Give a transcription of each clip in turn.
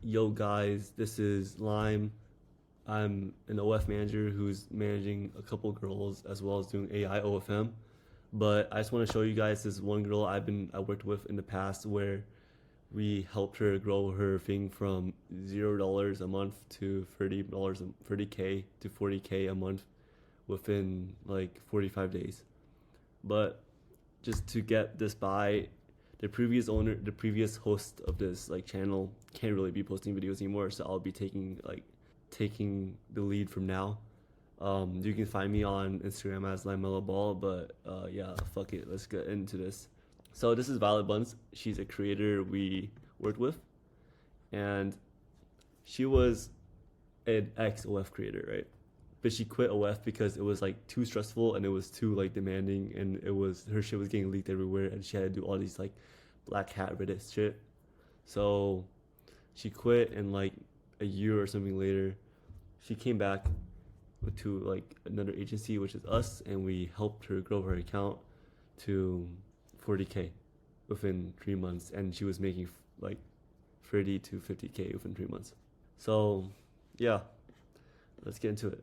Yo guys, this is Lime. I'm an OF manager who's managing a couple girls as well as doing AI OFM. But I just want to show you guys this one girl I worked with in the past where we helped her grow her thing from $0 a month to $30k to 40k a month within like 45 days. But just to get this by, the previous host of this like channel can't really be posting videos anymore, so I'll be taking the lead from now. You can find me on Instagram as lmao, but yeah, fuck it, let's get into this. So this is Violet Buns. She's a creator we worked with, and she was an ex OF creator, right? But she quit OF because it was like too stressful and it was too like demanding, and it was her shit was getting leaked everywhere, and she had to do all these like black hat Reddit shit. So she quit, and like a year or something later, she came back to like another agency, which is us, and we helped her grow her account to 40k within 3 months, and she was making like 30 to 50k within 3 months. So yeah, let's get into it.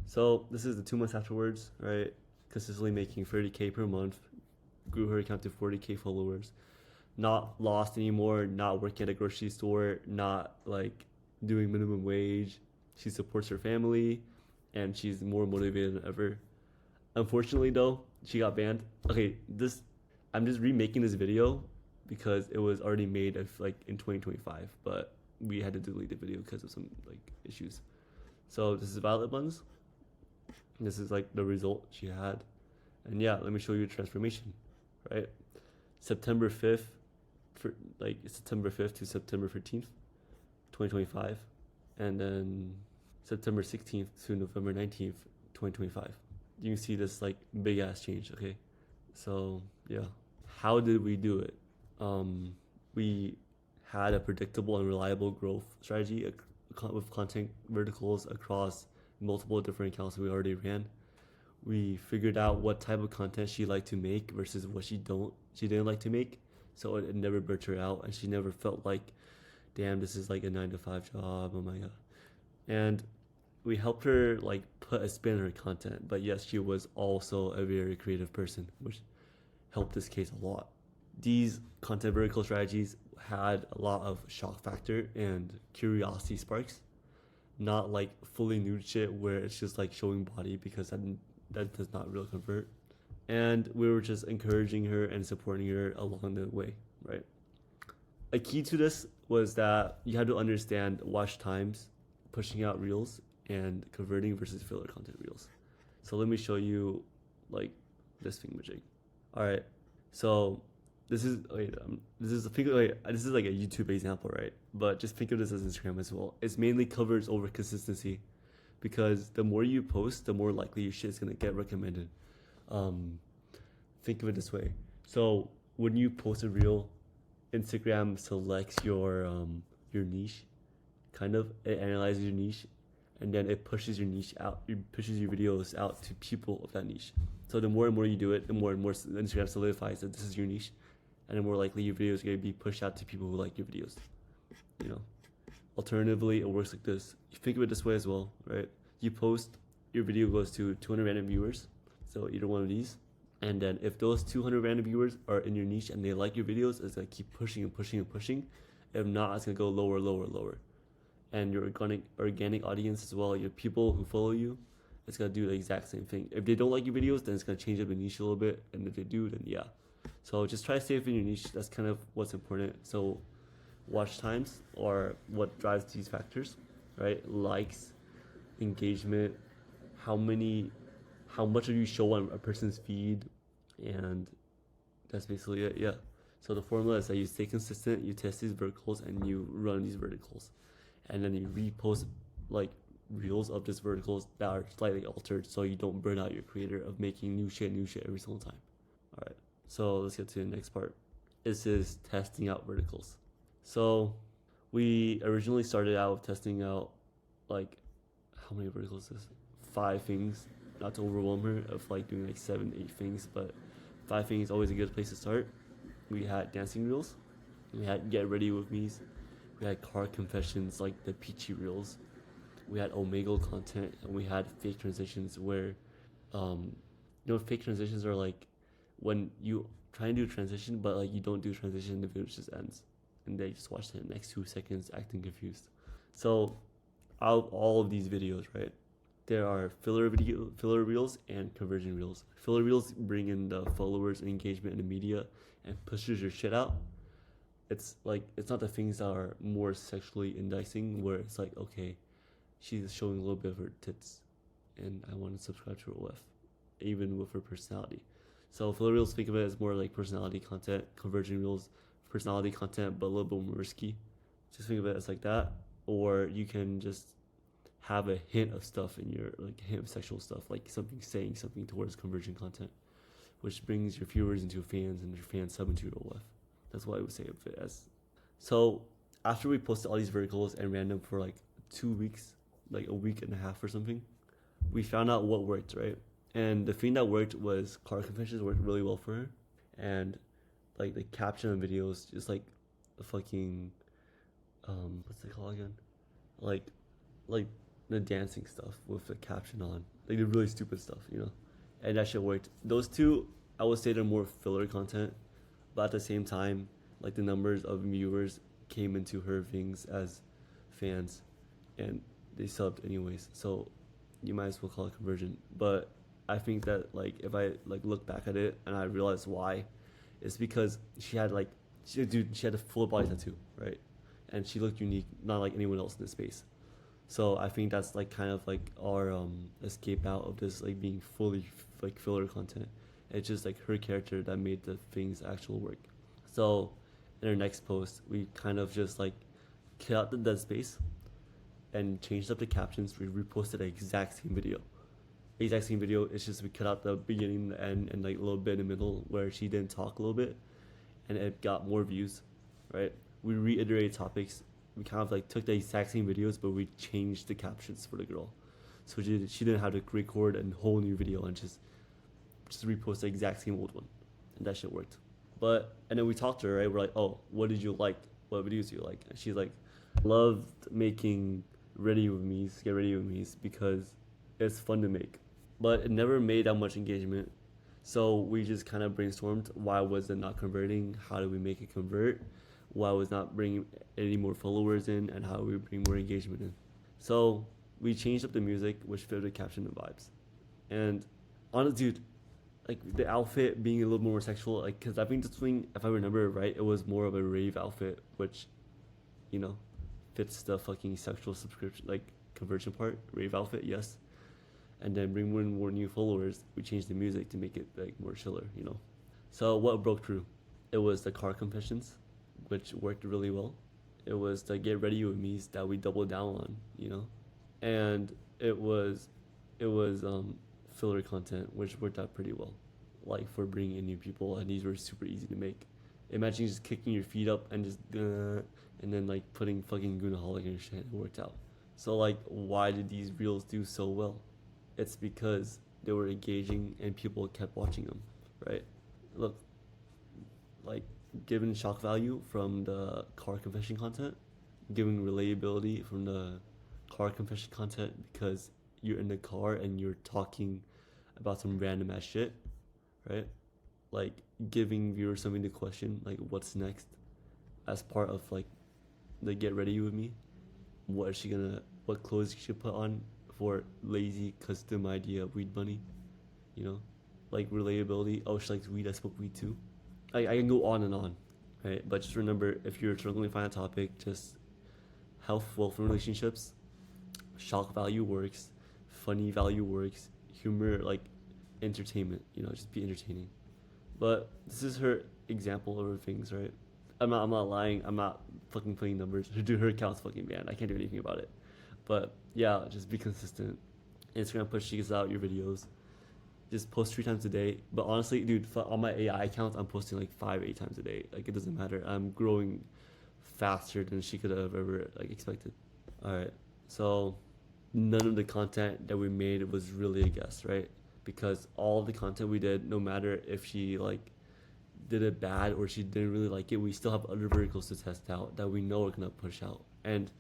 So this is the 2 months afterwards, right? Consistently making 30k per month, grew her account to 40k followers, not lost anymore, not working at a grocery store, not like doing minimum wage. She supports her family, and she's more motivated than ever. Unfortunately though, she got banned. Okay, this I'm just remaking this video because it was already made like in 2025, but we had to delete the video because of some like issues. So this is Violet Buns. This is like the result she had. And yeah, let me show you the transformation, right? September 5th, September 5th to September 15th, 2025. And then September 16th to November 19th, 2025. You can see this like big ass change, okay? So yeah, how did we do it? We had a predictable and reliable growth strategy with content verticals across multiple different accounts we already ran. We figured out what type of content she liked to make versus what she didn't like to make, so it never burnt her out, and she never felt like, damn, this is like a 9 to 5 job, oh my god. And we helped her like put a spin on her content, but yes, she was also a very creative person, which helped this case a lot. These content vertical strategies had a lot of shock factor and curiosity sparks, not like fully nude shit where it's just like showing body, because that does not really convert. And we were just encouraging her and supporting her along the way, right? A key to this was that you had to understand watch times, pushing out reels, and converting versus filler content reels. So let me show you like this thingamajig. All right, so this is like a YouTube example, right? But just think of this as Instagram as well. It's mainly covers over consistency, because the more you post, the more likely your shit is gonna get recommended. Think of it this way. So when you post a reel, Instagram selects your niche, kind of. It analyzes your niche, and then it pushes your niche out. It pushes your videos out to people of that niche. So the more and more you do it, the more and more Instagram solidifies that this is your niche, and the more likely your videos are going to be pushed out to people who like your videos. You know. Alternatively, it works like this. You think of it this way as well, right? You post, your video goes to 200 random viewers, so either one of these. And then if those 200 random viewers are in your niche and they like your videos, it's going to keep pushing and pushing and pushing. If not, it's going to go lower, lower, lower. And your organic audience as well, your people who follow you, it's going to do the exact same thing. If they don't like your videos, then it's going to change up the niche a little bit. And if they do, then yeah. So just try to stay within your niche. That's kind of what's important. So watch times are what drives these factors, right? Likes, engagement, how much of you show on a person's feed, and that's basically it. Yeah. So the formula is that you stay consistent, you test these verticals, and you run these verticals, and then you repost like reels of these verticals that are slightly altered, so you don't burn out your creator of making new shit every single time. All right. So let's get to the next part. This is testing out verticals. So we originally started out with testing out like, how many verticals is this? 5 things, not to overwhelm her of like doing like 7, 8 things, but 5 things is always a good place to start. We had dancing reels, we had get ready with me's, We had car confessions like the peachy reels. We had omegle content, and we had fake transitions where, um, fake transitions are like when you try and do a transition, but like you don't do a transition, and the video just ends, and they just watch the next 2 seconds acting confused. So, out of all of these videos, right, there are filler reels and conversion reels. Filler reels bring in the followers and engagement in the media and pushes your shit out. It's like it's not the things that are more sexually indicting where it's like, okay, she's showing a little bit of her tits and I want to subscribe to her OF, even with her personality. So filler reels, think of it as more like personality content. Conversion reels, personality content but a little bit more risky. Just think of it as like that. Or you can just have a hint of stuff in your, like, hint of sexual stuff, like something saying something towards conversion content, which brings your viewers into fans and your fans sub into your OF. That's what I would say of it as. So after we posted all these verticals and ran them for like 2 weeks, like a week and a half or something, we found out what worked, right? And the thing that worked was car confessions worked really well for her, and like the caption on videos, just like the fucking what's it called again? Like like the dancing stuff with the caption on, like the really stupid stuff, and that shit worked. Those two, I would say they're more filler content, but at the same time, like the numbers of viewers came into her things as fans, and they subbed anyways. So you might as well call it conversion. But I think that like if I like look back at it and I realize why, it's because she had a full body tattoo, right? And she looked unique, not like anyone else in the space. So I think that's like kind of like our escape out of this like being fully like filler content. It's just like her character that made the things actual work. So in our next post, we kind of just like cut out the dead space and changed up the captions. We reposted the exact same video. Exact same video. It's just we cut out the beginning, the end, and like a little bit in the middle where she didn't talk a little bit, and it got more views, right? We reiterated topics. We kind of like took the exact same videos, but we changed the captions for the girl, so she didn't have to record a whole new video and just repost the exact same old one, and that shit worked. And then we talked to her, right? We're like, oh, what did you like? What videos do you like? And she's like, loved making ready with me's, get ready with me's, because it's fun to make, but it never made that much engagement. So we just kind of brainstormed, why was it not converting? How do we make it convert? Why was not bringing any more followers in, and how do we bring more engagement in? So we changed up the music, which fit the caption and vibes. And honestly, dude, like the outfit being a little more sexual, like, because I think this thing, if I remember right, it was more of a rave outfit, which, fits the fucking sexual subscription, like conversion part. Rave outfit, yes. And then bring more new followers. We changed the music to make it like more chiller. So what broke through? It was the car confessions, which worked really well. It was the get ready with me's that we doubled down on, and it was filler content, which worked out pretty well, like for bringing in new people, and these were super easy to make. Imagine just kicking your feet up and just and then like putting fucking Goonaholic in your shit. It worked out. So like, why did these reels do so well? It's because they were engaging and people kept watching them, right? Look, like, given shock value from the car confession content, giving relatability from the car confession content because you're in the car and you're talking about some random ass shit, right? Like giving viewers something to question, like what's next, as part of like the get ready with me. What clothes she should put on for lazy custom idea weed bunny, like relatability. Oh, she likes weed, I smoke weed too. I can go on and on, right? But just remember, if you're struggling to find a topic, just health, wealth, and relationships, shock value works, funny value works, humor, like entertainment, just be entertaining. But this is her example of her things, right? I'm not lying. I'm not fucking putting numbers. Her account's fucking banned. I can't do anything about it. But yeah, just be consistent. Instagram pushes out your videos. Just post 3 times a day. But honestly, dude, on my AI account, I'm posting like 5-8 times a day. Like, it doesn't matter. I'm growing faster than she could have ever like expected. All right, so none of the content that we made was really a guess, right? Because all the content we did, no matter if she like did it bad or she didn't really like it, we still have other verticals to test out that we know are gonna push out. And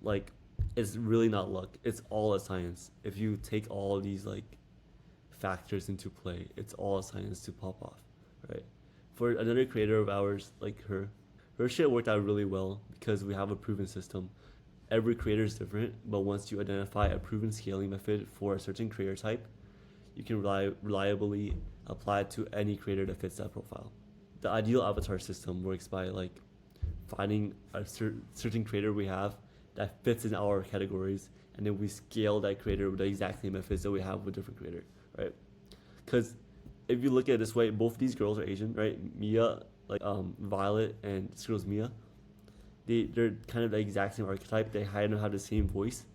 like, it's really not luck. It's all a science. If you take all of these like factors into play, it's all a science to pop off, right? For another creator of ours, like her shit worked out really well because we have a proven system. Every creator is different, but once you identify a proven scaling method for a certain creator type, you can reliably apply it to any creator that fits that profile. The ideal avatar system works by like finding a certain creator we have that fits in our categories, and then we scale that creator with the exact same methods that we have with different creator, right? Because if you look at it this way, both these girls are Asian, right? Mia, like Violet, and this girl's Mia. They're kind of the exact same archetype. They kind of have the same voice,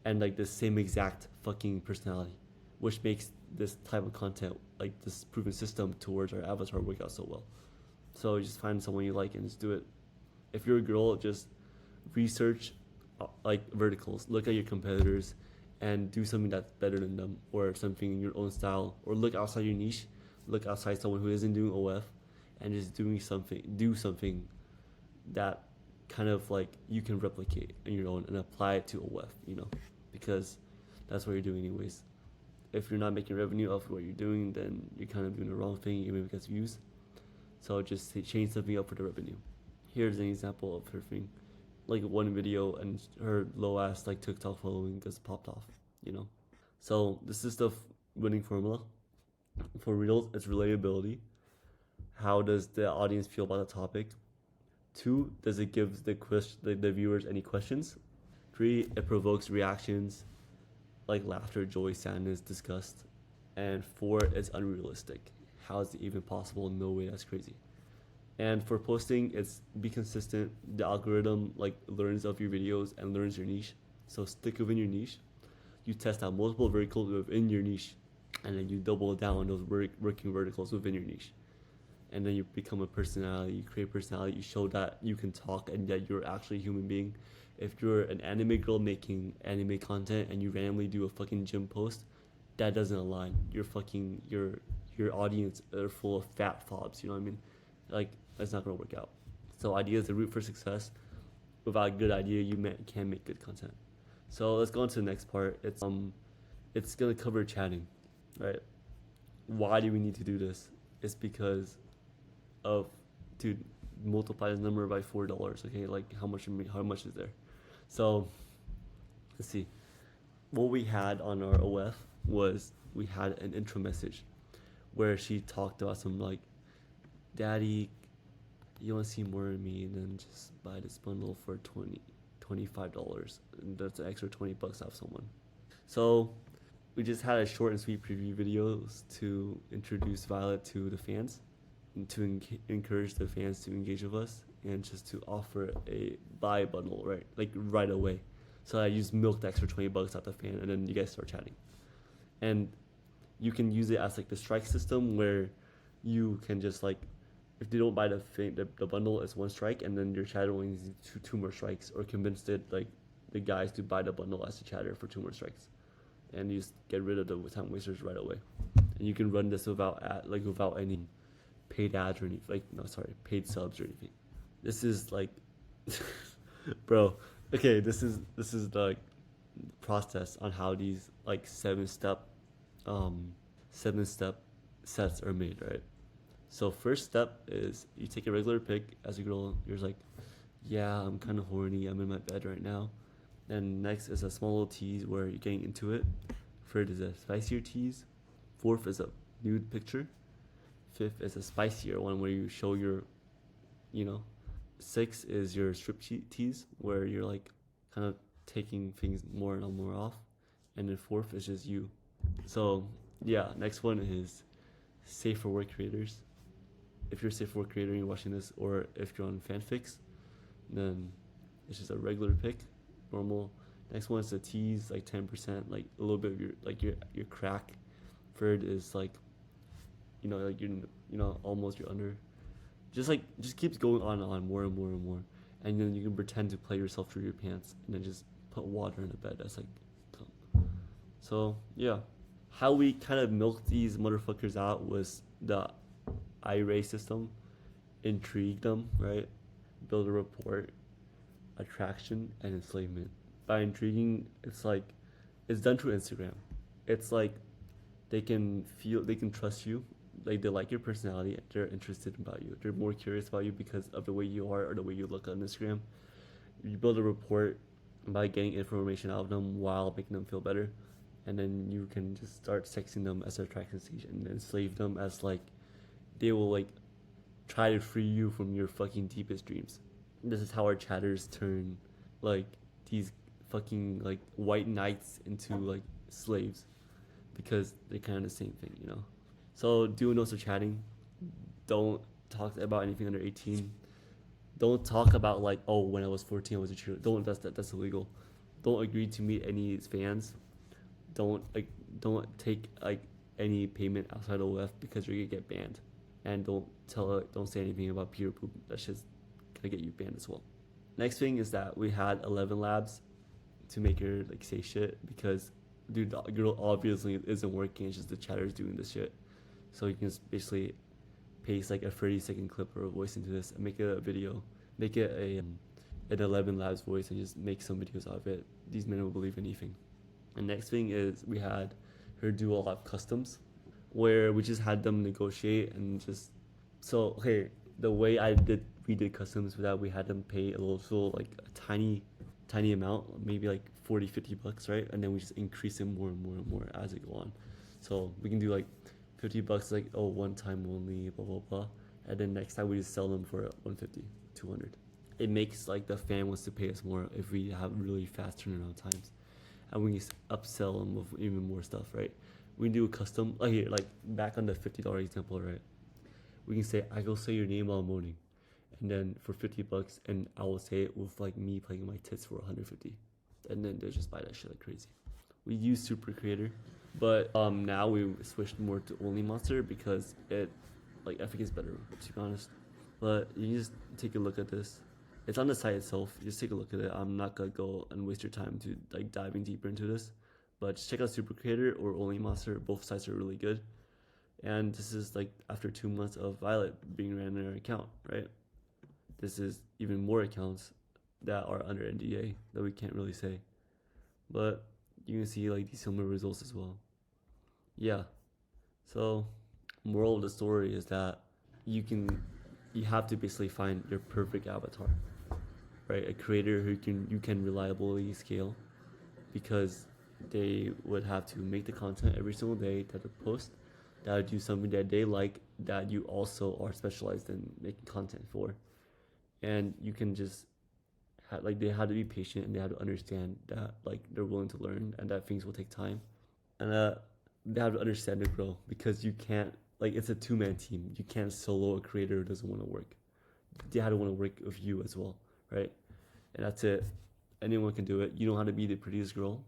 and like the same exact fucking personality, which makes this type of content, like this proven system towards our avatar, work out so well. So you just find someone you like and just do it. If you're a girl, just research like verticals, look at your competitors, and do something that's better than them, or something in your own style, or look outside your niche, look outside someone who isn't doing OF, and just do something that kind of like you can replicate on your own and apply it to OF, you know, because that's what you're doing anyways. If you're not making revenue off of what you're doing, then you're kind of doing the wrong thing, even if it gets views. So just change something up for the revenue. Here's an example of her thing. Like one video and her low ass like TikTok following just popped off, you know. So this is the winning formula for reels. It's relatability. How does the audience feel about the topic? 2, does it give the viewers any questions? 3, it provokes reactions like laughter, joy, sadness, disgust. And 4, it's unrealistic. How is it even possible? No way, that's crazy. And for posting, it's be consistent. The algorithm like learns of your videos and learns your niche. So stick within your niche. You test out multiple verticals within your niche, and then you double down on those working verticals within your niche. And then you become a personality, you create personality, you show that you can talk and that you're actually a human being. If you're an anime girl making anime content and you randomly do a fucking gym post, that doesn't align. Your audience are full of fat fobs, you know what I mean? Like, that's not gonna work out. So idea is the root for success. Without a good idea, you can't make good content. So let's go on to the next part. It's gonna cover chatting, right? Why do we need to do this? It's because of, dude, multiply this number by $4. Okay, like how much is there? So let's see. What we had on our OF was we had an intro message where she talked about some like, Daddy, you want to see more of me, and then just buy this bundle for $25, and that's an extra $20 off someone. So we just had a short and sweet preview videos to introduce Violet to the fans, and to encourage the fans to engage with us, and just to offer a buy bundle right away. So I just milked the extra $20 out the fan, and then you guys start chatting. And you can use it as like the strike system, where you can just like, if they don't buy the bundle, it's 1 strike, and then your chatter only needs two more strikes, or convince the guys to buy the bundle as a chatter for 2 more strikes, and you just get rid of the time wasters right away. And you can run this without any paid ads or anything, paid subs or anything. This is like, bro. Okay, this is the process on how these like 7-step sets are made, right? So first step is you take a regular pic as a girl. You're like, yeah, I'm kind of horny. I'm in my bed right now. Then next is a small little tease where you're getting into it. Third is a spicier tease. 4th is a nude picture. 5th is a spicier one where you show your, 6th is your strip tease where you're like kind of taking things more and more off. And then 4th is just you. So yeah, next one is safe for work creators. If you're a safe for work creator and you're watching this, or if you're on fanfics, then it's just a regular pic, normal. Next one is a tease, like 10%, like a little bit of your crack. Third is like, almost your under. Just keeps going on more and more and more. And then you can pretend to play yourself through your pants and then just put water in the bed. That's like, so yeah. How we kind of milked these motherfuckers out was the IRA system, intrigue them, right? Build a report, attraction, and enslavement. By intriguing, it's done through Instagram. It's like they can trust you, like they like your personality, they're interested about you, they're more curious about you because of the way you are or the way you look on Instagram. You build a report by getting information out of them while making them feel better, and then you can just start sexing them as an attraction stage and enslave them as like they will like try to free you from your fucking deepest dreams. This is how our chatters turn like these fucking like white knights into like slaves because they're kind of the same thing, you know. So do notes of chatting. Don't talk about anything under 18. Don't talk about like, oh, when I was 14 I was a cheerleader. Don't, that's illegal. Don't agree to meet any fans. Don't take like any payment outside of OF because you're gonna get banned. And don't say anything about peer poop. That's just gonna get you banned as well. Next thing is that we had 11 labs to make her like say shit because dude, the girl obviously isn't working. It's just the chatters doing this shit. So you can just basically paste like a 30-second clip or a voice into this and make it a video, make it an 11 labs voice and just make some videos out of it. These men will believe anything. And next thing is we had her do a lot of customs where we just had them negotiate and just so okay, the way we did customs for that, we had them pay a little like a tiny amount, maybe like 40-50 bucks, right? And then we just increase it more and more and more as it go on. So we can do like 50 bucks, like, oh, one time only, blah blah blah, and then next time we just sell them for 150, 200. It makes like the fan wants to pay us more if we have really fast turnaround times, and we can upsell them with even more stuff, right? We can do a custom like here, like back on the $50 example, right? We can say I go say your name all morning, and then for 50 bucks, and I will say it with like me playing my tits for 150, and then they just buy that shit like crazy. We use Super Creator, but now we switched more to Only Monster because it, like, I think it's better, to be honest. But you just take a look at this. It's on the site itself. You just take a look at it. I'm not gonna go and waste your time to like diving deeper into this, but just check out Super Creator or Only Monster. Both sites are really good. And this is like after 2 months of Violet being ran in her account, right? This is even more accounts that are under NDA that we can't really say, but you can see like these similar results as well. Yeah. So moral of the story is that you have to basically find your perfect avatar, right? A creator who you can reliably scale, because they would have to make the content every single day that they post, that would do something that they like, that you also are specialized in making content for. And you can just like, they have to be patient and they have to understand that like they're willing to learn and that things will take time, and they have to understand to grow, because you can't, like, it's a two-man team. You can't solo a creator who doesn't want to work. They have to want to work with you as well, right? And that's it. Anyone can do it. You don't have to be the prettiest girl,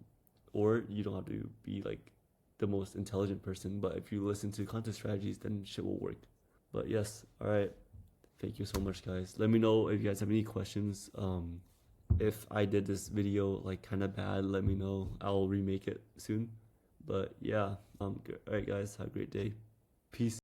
or you don't have to be like the most intelligent person, but if you listen to content strategies, then shit will work. But yes, all right, thank you so much, guys. Let me know if you guys have any questions. If I did this video like kind of bad, let me know. I'll remake it soon. But yeah, good. All right, guys, have a great day. Peace.